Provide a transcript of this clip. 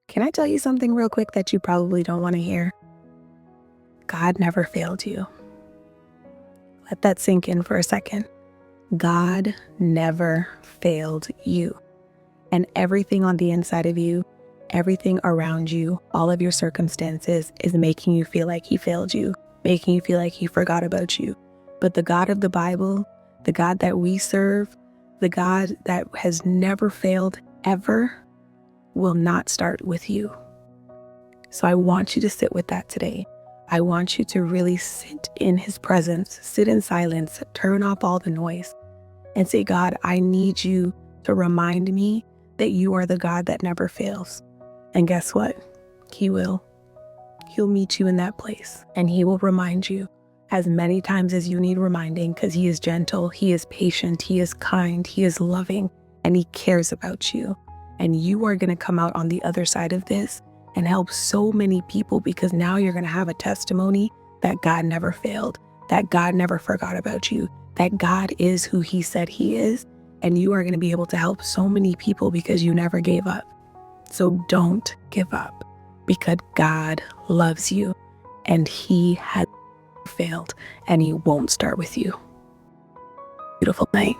Can I tell you something real quick that you probably don't want to hear? God never failed you. Let that sink in for a second. God never failed you. And everything on the inside of you, everything around you, all of your circumstances is making you feel like he failed you, making you feel like he forgot about you. But the God of the Bible, the God that we serve, the God that has never failed ever, will not start with you. So I want you to sit with that today. I want you to really sit in his presence, sit in silence, turn off all the noise, and say, God, I need you to remind me that you are the God that never fails. And guess what? He will. He'll meet you in that place, and he will remind you as many times as you need reminding, because he is gentle, he is patient, he is kind, he is loving, and he cares about you. And you are going to come out on the other side of this and help so many people, because now you're going to have a testimony that God never failed, that God never forgot about you, that God is who he said he is, and you are going to be able to help so many people because you never gave up. So don't give up, because God loves you and he has failed, and he won't start with you. Beautiful night.